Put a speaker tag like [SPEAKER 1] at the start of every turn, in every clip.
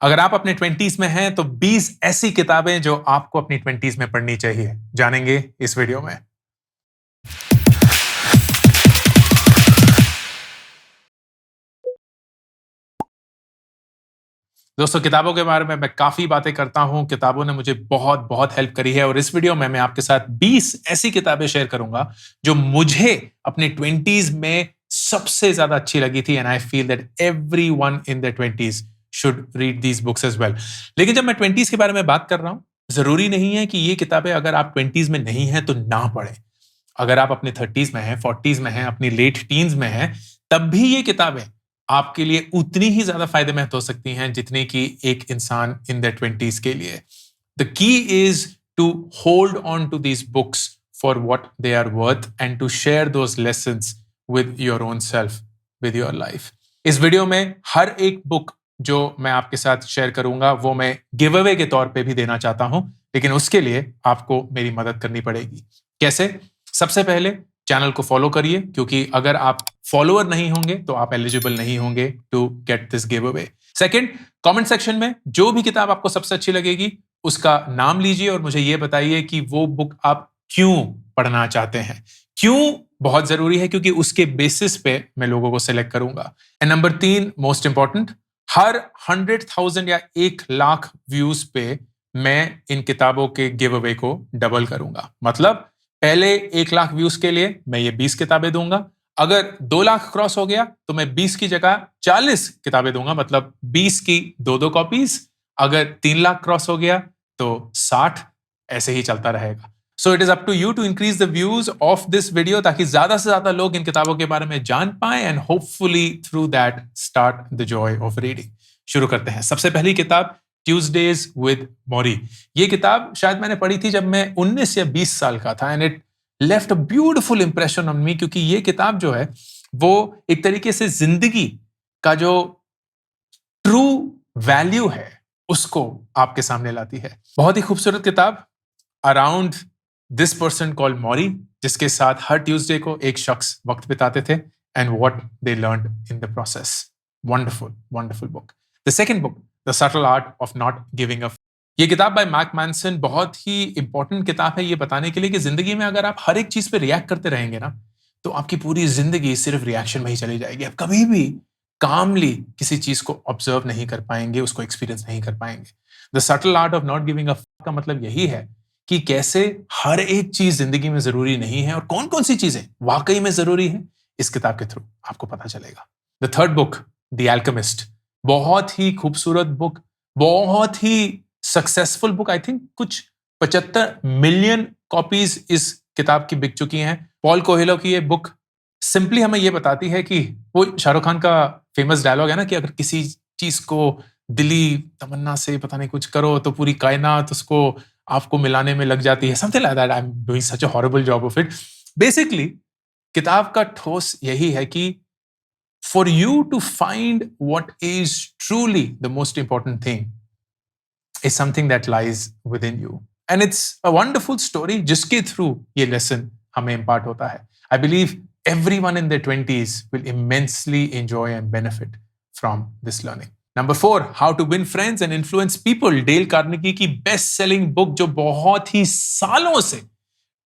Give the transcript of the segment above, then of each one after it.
[SPEAKER 1] अगर आप अपने 20s में हैं तो 20 ऐसी किताबें जो आपको अपनी 20s में पढ़नी चाहिए, जानेंगे इस वीडियो में। दोस्तों, किताबों के बारे में मैं काफ़ी बातें करता हूँ, किताबों ने मुझे बहुत हेल्प करी है और इस वीडियो में मैं आपके साथ 20 ऐसी किताबें शेयर करूँगा, जो मुझे अपने 20s में सबसे ज़्यादा अच्छी लगी थी and I feel that everyone in their 20s should read these books as well. लेकिन जब मैं 20s के बारे में बात कर रहा हूँ, ज़रूरी नहीं है कि ये किताबें अगर आप 20s में नहीं हैं, तो ना पढ़ें। अगर आप अपने 30s में हैं, 40s में हैं, अपनी लेट टीन्स में हैं, तब भी ये किताबें आपके लिए उतनी ही ज़्यादा फ़ायदेमंद हो सकती हैं, जितनी कि एक इंसान इन देयर 20s के लिए। The key is to hold on to these books for what they are worth and to share those lessons with your own self, with your life. इस वीडियो में हर एक बुक जो मैं आपके साथ share करूंगा, वो मैं गिव अवे के तौर पे भी देना चाहता हूं, लेकिन उसके लिए आपको मेरी मदद करनी पड़ेगी। कैसे? सबसे पहले चैनल को फॉलो करिए, क्योंकि अगर आप फॉलोअर नहीं होंगे तो आप एलिजिबल नहीं होंगे to get this giveaway. Second, comment section में जो भी किताब आपको सबसे अच्छी लगेगी उसका नाम लीजिए और मुझे यह बताइए कि वो बुक आप क्यों पढ़ना चाहते हैं। क्यों बहुत जरूरी है, क्योंकि उसके बेसिस पे मैं लोगों को सिलेक्ट करूंगा। एंड नंबर 3, मोस्ट इंपॉर्टेंट, हर 100,000 या 1,00,000 व्यूज पे मैं इन किताबों के गिव अवे को डबल करूंगा। मतलब पहले 1,00,000 व्यूज के लिए मैं ये 20 किताबें दूंगा। अगर 2,00,000 क्रॉस हो गया तो मैं 20 की जगह 40 किताबें दूंगा, मतलब 20 की 2-2 कॉपीज। अगर 3,00,000 क्रॉस हो गया तो 60, ऐसे ही चलता रहेगा। So it is up to you to increase the views of this video, ताकि ज्यादा से ज्यादा लोग इन किताबों के बारे में जान पाए and hopefully through that start the Joy of reading. शुरू करते हैं। सबसे पहली किताब ट्यूजडेज विद मौरी। ये किताब शायद मैंने पढ़ी थी जब मैं 19 या 20 साल का था and it left a beautiful impression on me, क्योंकि ये किताब जो है वो एक तरीके से जिंदगी का जो ट्रू वैल्यू है उसको आपके सामने लाती है। बहुत ही खूबसूरत किताब अराउंड दिस पर्सन कॉल्ड मौरी, जिसके साथ हर ट्यूसडे को एक शख्स वक्त बिताते थे and what they learned in the process. Wonderful wonderful book. The second book, the subtle art of not giving up. ये किताब बाय मार्क मैनसन बहुत ही इंपॉर्टेंट किताब है ये बताने के लिए कि जिंदगी में अगर आप हर एक चीज पे रिएक्ट करते रहेंगे ना, तो आपकी पूरी जिंदगी सिर्फ रिएक्शन में ही चली जाएगी। आप कभी भी कामली किसी चीज को ऑब्जर्व नहीं कर पाएंगे, उसको एक्सपीरियंस नहीं कर पाएंगे। The subtle art of not giving up का मतलब यही है कि कैसे हर एक चीज जिंदगी में जरूरी नहीं है और कौन कौन सी चीजें वाकई में जरूरी है, इस किताब के थ्रू आपको पता चलेगा। The third book, the alchemist. बहुत ही खूबसूरत बुक, बहुत ही सक्सेसफुल बुक। आई थिंक कुछ 75 मिलियन कॉपीज इस किताब की बिक चुकी हैं। पॉल कोहेलो की ये बुक सिंपली हमें ये बताती है कि वो शाहरुख खान का फेमस डायलॉग है ना कि अगर किसी चीज को दिली तमन्ना से पता नहीं कुछ करो तो पूरी कायनात उसको आपको मिलाने में लग जाती है। Something like that. I am doing such a horrible job of it. Basically किताब का ठोस यही है कि for you to find what is truly the most important thing is something that lies within you. And it's a wonderful story जिसके through ये lesson हमें impart होता है. I believe everyone in their 20s will immensely enjoy and benefit from this learning. Number 4, How to Win Friends and Influence People. Dale Carnegie की best selling book जो बहुत ही सालों से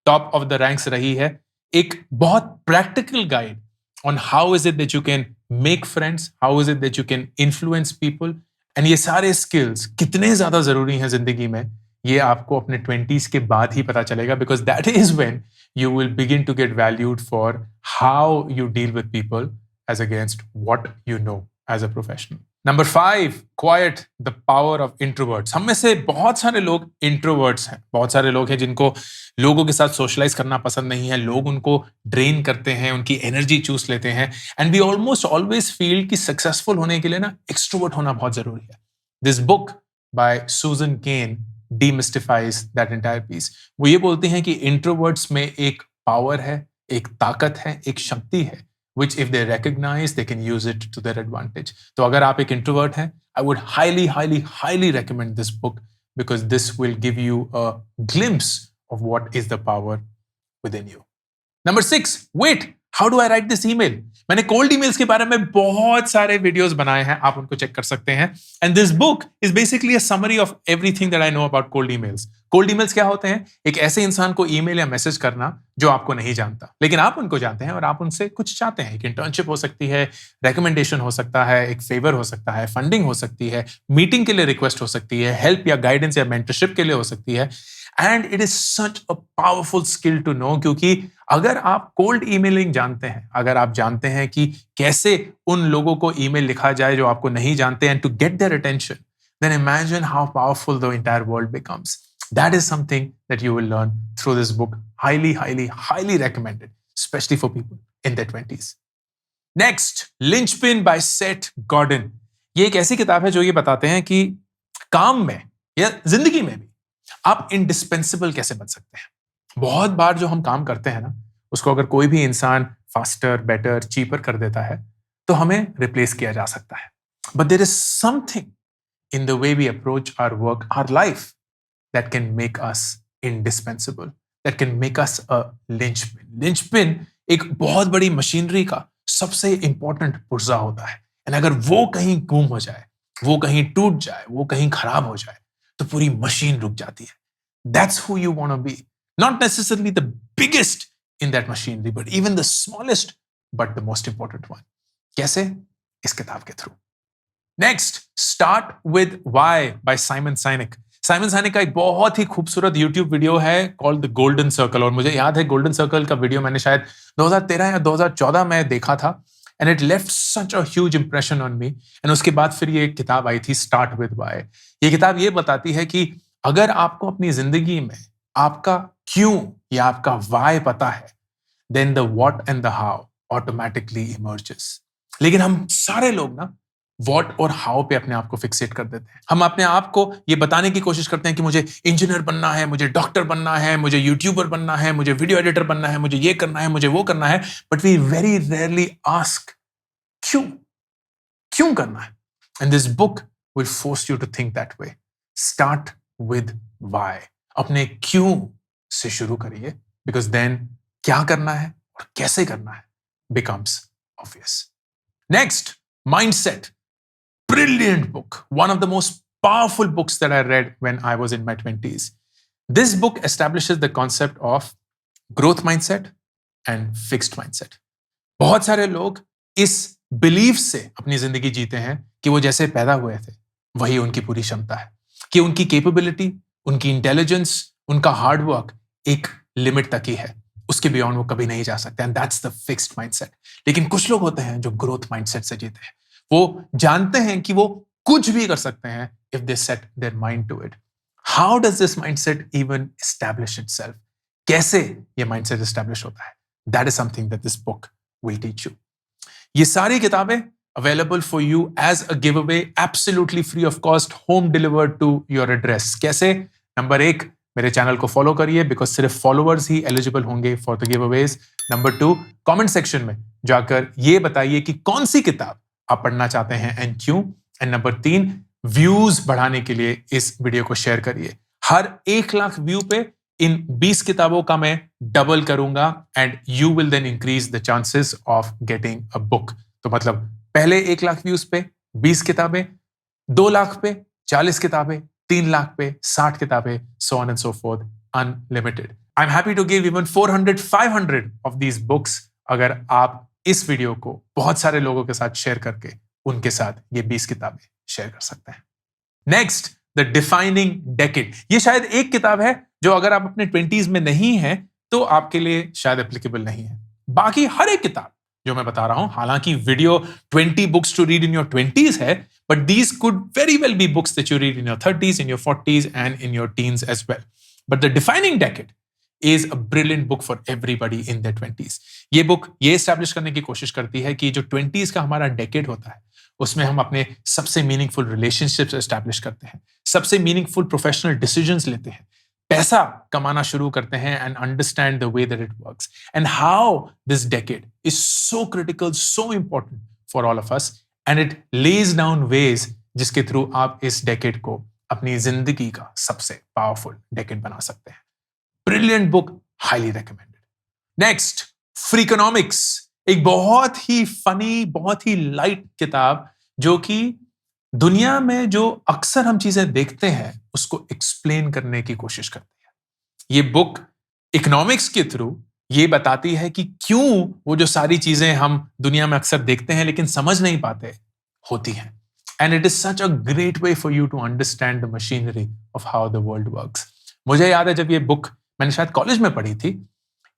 [SPEAKER 1] टॉप ऑफ द रैंक्स रही है। एक बहुत practical guide on how is it that you can make friends, how is it that you can influence people, and ये सारे स्किल्स कितने ज्यादा जरूरी हैं जिंदगी में, ये आपको अपने 20s के बाद ही पता चलेगा, because that is when you will begin to get valued for how you deal with people as against what you know as a professional. Number 5, quiet the power of introverts. हम में से बहुत सारे लोग इंट्रोवर्ट्स हैं। बहुत सारे लोग हैं जिनको लोगों के साथ सोशलाइज करना पसंद नहीं है, लोग उनको ड्रेन करते हैं, उनकी एनर्जी चूस लेते हैं, and we almost always feel कि सक्सेसफुल होने के लिए ना एक्सट्रोवर्ट होना बहुत जरूरी है। This book by Susan Cain demystify that entire piece. वो ये बोलते हैं कि इंट्रोवर्ट्स में एक पावर है, एक ताकत है, एक शक्ति है, which if they recognize, they can use it to their advantage. तो अगर आप एक introvert हैं, I would highly recommend this book, because this will give you a glimpse of what is the power within you. Number 6, wait, how do I right this email? मैंने cold emails के बारे में बहुत सारे videos बनाए हैं, आप उनको चेक कर सकते हैं। And this book is basically a summary of everything that I know about cold emails. Cold emails क्या होते हैं? एक ऐसे इंसान को ईमेल या मैसेज करना जो आपको नहीं जानता, लेकिन आप उनको जानते हैं और आप उनसे कुछ चाहते हैं। एक इंटर्नशिप हो सकती है, रिकमेंडेशन हो सकता है, एक फेवर हो सकता है, फंडिंग हो सकती है, मीटिंग के लिए रिक्वेस्ट हो सकती है, हेल्प या गाइडेंस या मेंटरशिप के लिए हो सकती है। And it is such a powerful skill to know, क्योंकि अगर आप कोल्ड ईमेलिंग जानते हैं, अगर आप जानते हैं कि कैसे उन लोगों को ईमेल लिखा जाए जो आपको नहीं जानते, and to get their attention, then imagine how powerful the entire world becomes. That is something that you will learn through this book. Highly, highly, highly recommended, especially for people in their 20s. Next, Linchpin by Seth Godin. ये एक ऐसी किताब है जो ये बताते हैं कि काम में या जिंदगी में भी आप इंडिस्पेंसिबल कैसे बन सकते हैं। बहुत बार जो हम काम करते हैं ना, उसको अगर कोई भी इंसान फास्टर, बेटर, चीपर कर देता है तो हमें रिप्लेस किया जा सकता है। But there is something in the way we approach our work, our life, that can make us indispensable, that can make us a linchpin. Linchpin एक बहुत बड़ी मशीनरी का सबसे इंपॉर्टेंट पुर्जा होता है, एंड अगर वो कहीं गुम हो जाए, वो कहीं टूट जाए, वो कहीं खराब हो जाए, तो पूरी मशीन रुक जाती है। That's who you want to be. Not necessarily the biggest in that machinery, but even the smallest, but the most important one. कैसे? इस किताब के through. Next, start with why by Simon Sinek. Simon Sinek का एक बहुत ही खूबसूरत YouTube video है कॉल्ड द गोल्डन सर्कल, और मुझे याद है गोल्डन सर्कल का वीडियो मैंने शायद 2013 या 2014 में देखा था, and it left such a huge impression on me. And उसके बाद फिर ये किताब आई थी, स्टार्ट विद व्हाई। ये किताब ये बताती है कि अगर आपको अपनी जिंदगी में आपका क्यों या आपका व्हाई पता है, then the what and the how automatically emerges. लेकिन हम सारे लोग ना व्हाट और हाउ पे अपने आप को फिक्सेट कर देते हैं। हम अपने आप को ये बताने की कोशिश करते हैं कि मुझे इंजीनियर बनना है, मुझे डॉक्टर बनना है, मुझे यूट्यूबर बनना है, मुझे वीडियो एडिटर बनना है, मुझे ये करना है, मुझे वो करना है, but we very rarely ask क्यों, क्यों करना है। And this book will force you to think that way. Start with why. अपने क्यों से शुरू करिए, बिकॉज देन क्या करना है और कैसे करना है becomes obvious. Next, mindset. Brilliant book. One of the most powerful books that I read when I was in my 20s. This book establishes the concept of growth mindset and fixed mindset. बहुत सारे लोग इस belief से अपनी जिंदगी जीते हैं कि वो जैसे पैदा हुए थे वही उनकी पूरी क्षमता है, कि उनकी कैपेबिलिटी, उनकी इंटेलिजेंस, उनका हार्ड वर्क एक लिमिट तक ही है, उसके बियॉन्ड वो कभी नहीं जा सकते। And that's the fixed mindset. लेकिन कुछ लोग होते हैं जो ग्रोथ माइंडसेट से जीते हैं। वो जानते हैं कि वो कुछ भी कर सकते हैं if they set their mind to it. How does this mindset even establish itself? कैसे ये माइंडसेट एस्टैब्लिश होता है? That is something that this book will teach you. ये सारी किताबें available for you as a giveaway, absolutely free of cost, home delivered to your address. कैसे? Number 1, मेरे channel को फॉलो करिए, बिकॉज सिर्फ फॉलोअर्स ही एलिजिबल होंगे for the give Awez. Number 2, comment section में जाकर ये बताइए कि कौन सी किताब आप पढ़ना चाहते हैं एंड क्यों। एंड नंबर 3, व्यूज बढ़ाने के लिए इस वीडियो को शेयर करिए। हर 1 लाख व्यू पे इन 20 किताबों का मैं डबल करूंगा, and you will then increase the chances of getting a book. तो मतलब पहले 1 लाख व्यूज पे 20 किताबें, 2 लाख पे 40 किताबें, 3 लाख पे 60 किताबें, so on and so forth, unlimited. I'm happy to give even 400, 500 of these books अगर आप इस वीडियो को बहुत सारे लोगों के साथ शेयर करके उनके साथ ये 20 किताबें शेयर कर सकते हैं। Next, the defining decade. ये शायद एक किताब है जो अगर आप अपने 20s में नहीं है तो आपके लिए शायद एप्लीकेबल नहीं है। बाकी हर एक किताब जो मैं बता रहा हूं, हालांकि video 20 books to read in your 20s है, but these could very well be books that you read in your 30s, in your 40s and in your teens as well. But the defining decade is a brilliant book for everybody in their 20s. ये book ये establish करने की कोशिश करती है कि जो 20s का हमारा डेकेड होता है उसमें हम अपने सबसे मीनिंगफुल रिलेशनशिप्स एस्टैब्लिश करते हैं, सबसे मीनिंगफुल प्रोफेशनल डिसीजंस लेते हैं, पैसा कमाना शुरू करते हैं, and understand the way that it works and how this decade is so critical, so important for all of us, and it lays down ways जिसके थ्रू आप इस डेकेड को अपनी जिंदगी का सबसे पावरफुल डेकेड बना सकते हैं। Brilliant book, highly recommended. Next, Freakonomics. एक बहुत ही फनी, बहुत ही लाइट किताब जो कि दुनिया में जो अक्सर हम चीजें देखते हैं उसको एक्सप्लेन करने की कोशिश करती है। ये बुक इकोनॉमिक्स के थ्रू ये बताती है कि क्यों वो जो सारी चीजें हम दुनिया में अक्सर देखते हैं लेकिन समझ नहीं पाते होती हैं। And it is such a great way for you to understand the machinery of how the world works. मुझे याद है जब ये बुक मैंने शायद कॉलेज में पढ़ी थी,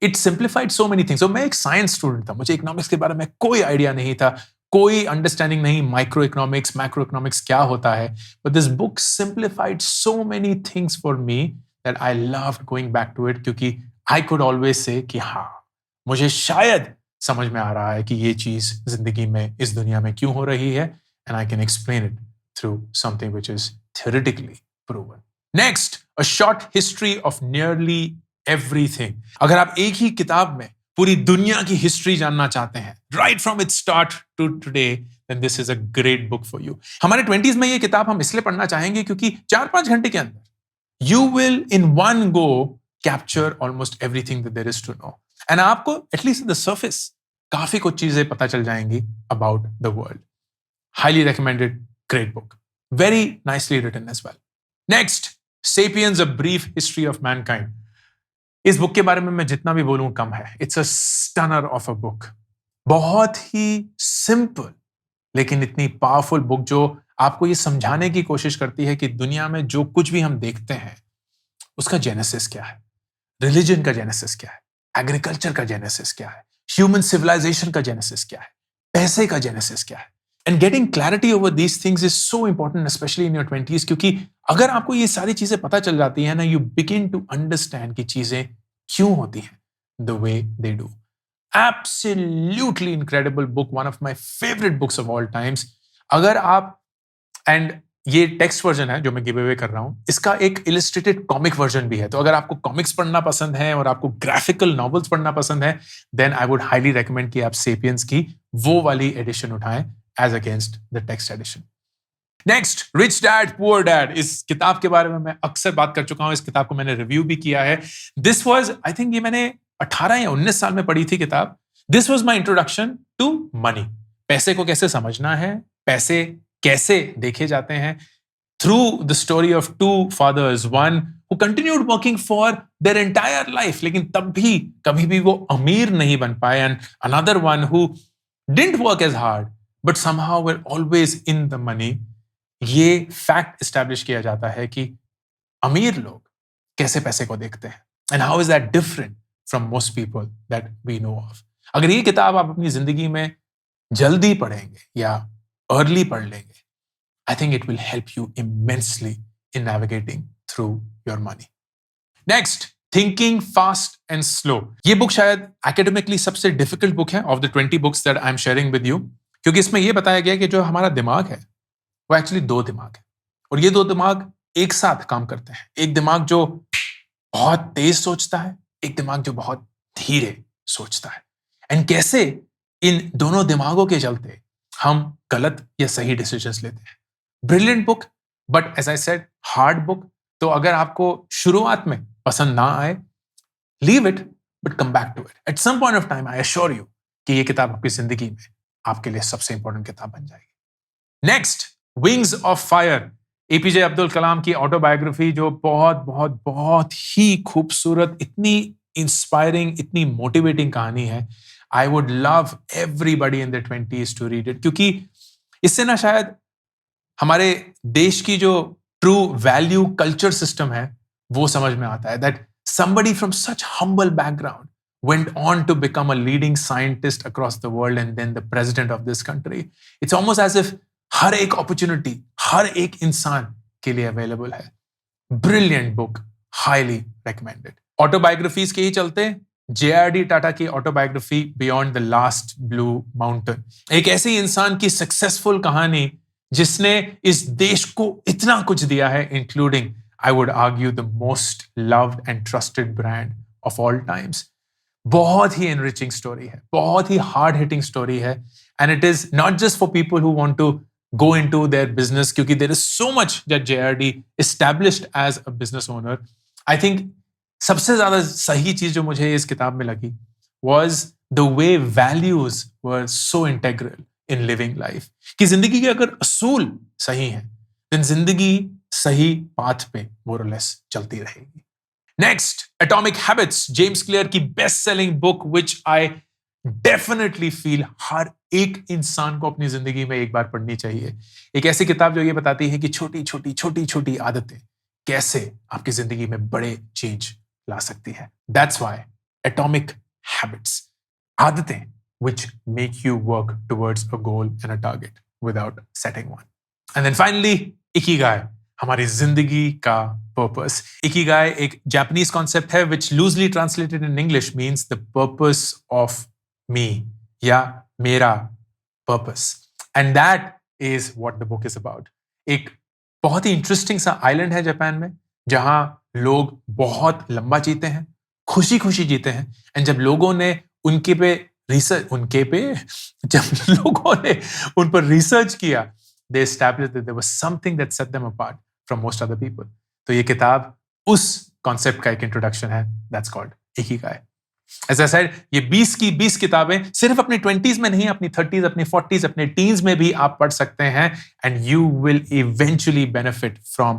[SPEAKER 1] it simplified so many things. मैं एक साइंस स्टूडेंट था, मुझे इकोनॉमिक्स के बारे में कोई आइडिया नहीं था, कोई अंडरस्टैंडिंग नहीं, माइक्रो इकोनॉमिक्स मैक्रो इकोनॉमिक्स क्या होता है। But this book simplified so many things for me that I love going back to it, क्योंकि आई कुड ऑलवेज से कि हाँ, मुझे शायद समझ में आ रहा है कि ये चीज जिंदगी में इस दुनिया में क्यों हो रही है, and I can explain it through something which is theoretically proven. Next, a short history of nearly everything. अगर आप एक ही किताब में पूरी दुनिया की हिस्ट्री जानना चाहते हैं, right from its start to today, then this is a great book for you. हमारे 20s में ये किताब हम इसलिए पढ़ना चाहेंगे क्योंकि 4-5 घंटे के अंदर you will in one go capture almost everything that there is to know. And आपको at least at the surface काफी कुछ चीजें पता चल जाएंगी about the world. Highly recommended, great book. Very nicely written as well. Next, Sapiens, A Brief History of Mankind. इस book के बारे में मैं जितना भी बोलूं कम है. It's a stunner of a book. बहुत ही सिंपल लेकिन इतनी पावरफुल बुक जो आपको ये समझाने की कोशिश करती है कि दुनिया में जो कुछ भी हम देखते हैं उसका जेनेसिस क्या है, रिलीजन का जेनेसिस क्या है, एग्रीकल्चर का जेनेसिस क्या है, ह्यूमन सिविलाइजेशन का जेनेसिस क्या है, पैसे का जेनेसिस क्या है. And getting clarity over these things is so important specially in your 20s, क्योंकि अगर आपको ये सारी चीजें पता चल जाती है ना, यू बिगिन टू अंडरस्टैंड कि चीजें क्यों होती हैं the way they do. Absolutely incredible book, one of my favourite books of all times. अगर आप, एंड ये टेक्स्ट वर्जन है जो मैं गिव अवे कर रहा हूं, इसका एक इलस्ट्रेटेड कॉमिक वर्जन भी है. तो अगर आपको कॉमिक्स पढ़ना पसंद है और आपको ग्राफिकल नॉवेल्स पढ़ना पसंद है, then I would highly recommend कि आप सेपियंस की वो वाली एडिशन उठाएं as against the text edition. Next, Rich Dad, Poor Dad. इस किताब के बारे में मैं अक्सर बात कर चुका हूं. इस किताब को मैंने रिव्यू भी किया है. This was, I think ये मैंने 18 या 19 साल में पढ़ी थी किताब. This was my introduction to money. पैसे को कैसे समझना है, पैसे कैसे देखे जाते हैं, through the story of two fathers, one who continued working for their entire life, लेकिन तब भी कभी भी वो अमीर नहीं बन पाए, and another one who didn't work as hard but somehow we're always in the money. ये फैक्ट एस्टैब्लिश किया जाता है कि अमीर लोग कैसे पैसे को देखते हैं, and how is that different from most people that we know of. अगर ये किताब आप अपनी जिंदगी में जल्दी पढ़ेंगे या अर्ली पढ़ लेंगे, I think it will help you immensely in navigating through your money. Next, thinking fast and slow. ये बुक शायद एकेडमिकली सबसे डिफिकल्ट बुक है of the 20 books that I am sharing with you, क्योंकि इसमें यह बताया गया कि जो हमारा दिमाग है वो एक्चुअली 2 दिमाग है, और ये 2 दिमाग एक साथ काम करते हैं. एक दिमाग जो बहुत तेज सोचता है, एक दिमाग जो बहुत धीरे सोचता है, एंड कैसे इन दोनों दिमागों के चलते हम गलत या सही डिसीजंस लेते हैं. Brilliant book, but as I said hard book. तो अगर आपको शुरुआत में पसंद ना आए, leave it but come back to it at some point of time. I assure you कि ये किताब आपकी जिंदगी में आपके लिए सबसे इंपॉर्टेंट किताब बन जाएगी. Next, wings of fire, APJ Abdul Kalam की ऑटोबायोग्राफी, जो बहुत बहुत बहुत ही खूबसूरत, इतनी इंस्पायरिंग, इतनी मोटिवेटिंग कहानी है. I would love everybody in the 20s to read it, क्योंकि इससे ना शायद हमारे देश की जो ट्रू वैल्यू कल्चर सिस्टम है वो समझ में आता है. That somebody from such humble background went on to become a leading scientist across the world and then the president of this country. It's almost as if हर एक opportunity, हर एक इंसान के लिए available है. Brilliant book, highly recommended. Autobiographies के ही चलते JRD Tata की autobiography Beyond the Last Blue Mountain. एक ऐसे इंसान की successful कहानी जिसने इस देश को इतना कुछ दिया है, including, I would argue, the most loved and trusted brand of all times. बहुत ही enriching story है, बहुत ही hard hitting story है, and it is not just for people who want to go into their business, क्योंकि there is so much that JRD established as a business owner. I think सबसे ज्यादा सही चीज जो मुझे इस किताब में लगी was the way values were so integral in living life. कि जिंदगी के अगर असूल सही हैं, then जिंदगी सही पाथ पे more or less चलती रहेगी. Next, Atomic Habits, James Clear की best selling book, which I definitely feel हर एक इंसान को अपनी जिंदगी में एक बार पढ़नी चाहिए. एक ऐसी किताब जो ये बताती है कि छोटी-छोटी आदतें कैसे आपकी जिंदगी में बड़े चेंज ला सकती है. That's why Atomic Habits, आदतें which make you work towards a goal and a target without setting one. And then finally, Ikigai, हमारी जिंदगी का पर्पस. इकिगाई एक जापानीज कॉन्सेप्ट है which loosely translated in English means the purpose of me या मेरा purpose. And that is what the book is about. एक बहुत ही interesting सा आइलैंड है जापान में जहां लोग बहुत लंबा जीते हैं, खुशी जीते हैं. एंड जब लोगों ने उन पर रिसर्च किया, they established that there was something that set them apart from most other people. तो ये किताब उस कॉन्सेप्ट का एक इंट्रोडक्शन है. That's called Ikigai. As I said, ये 20 की 20 किताबें सिर्फ अपनी 20s में नहीं, अपनी 30s, अपनी 40s, अपने teens में भी आप पढ़ सकते हैं. And you will eventually benefit from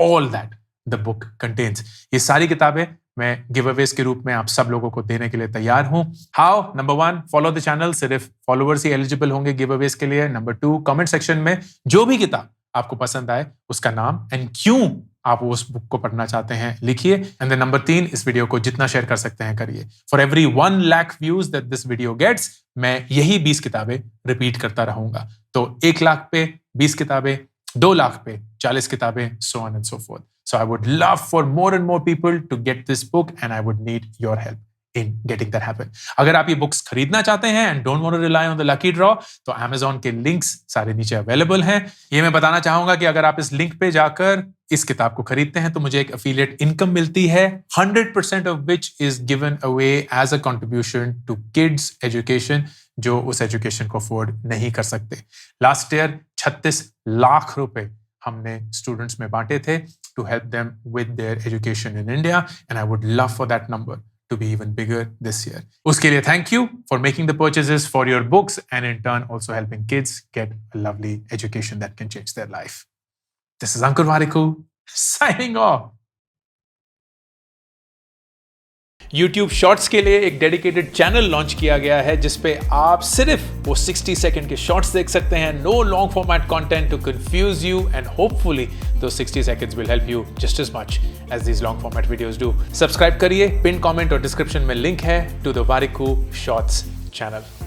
[SPEAKER 1] all that the book contains. ये सारी किताबें मैं गिवअवेज के रूप में आप सब लोगों को देने के लिए तैयार हूं. How? Number 1, follow the channel. सिर्फ फॉलोअर्स ही एलिजिबल होंगे गिवअवेज के लिए. नंबर 2, कमेंट सेक्शन में जो भी किताब आपको पसंद आए उसका नाम एंड क्यों आप उस बुक को पढ़ना चाहते हैं लिखिए. एंड देन नंबर 3, इस वीडियो को जितना शेयर कर सकते हैं करिए. For every 1 lakh views that this video gets, मैं यही 20 किताबें रिपीट करता रहूंगा. तो 1 लाख पे 20 किताबें, 2 लाख पे 40 किताबें, so on and so forth. So I would love for more and more people to get this book and I would need your help in getting that happen. अगर आप ये बुक्स खरीदना चाहते हैं and don't want to rely on the lucky draw, तो Amazon के links सारे नीचे अवेलेबल हैं. ये मैं बताना चाहूंगा कि अगर आप इस लिंक पे जाकर इस किताब को खरीदते हैं तो मुझे एक एफिलिएट इनकम मिलती है, 100% of which is given away as a contribution to kids education, जो उस एजुकेशन को अफोर्ड नहीं कर सकते. लास्ट ईयर 36 लाख रुपए हमने स्टूडेंट्स में बांटे थे to help them with their education in India, and I would love for that number to be even bigger this year. Uske liye thank you for making the purchases for your books and in turn also helping kids get a lovely education that can change their life. This is Ankur Warikoo signing off. YouTube Shorts के लिए एक dedicated channel launch किया गया है जिसपे आप सिर्फ वो 60 सेकंड के शॉर्ट्स देख सकते हैं. No long format content to confuse you and hopefully those 60 seconds will help you just as much as these long format videos do. Subscribe करिए, पिन कमेंट और डिस्क्रिप्शन में लिंक है to the Warikoo Shorts channel.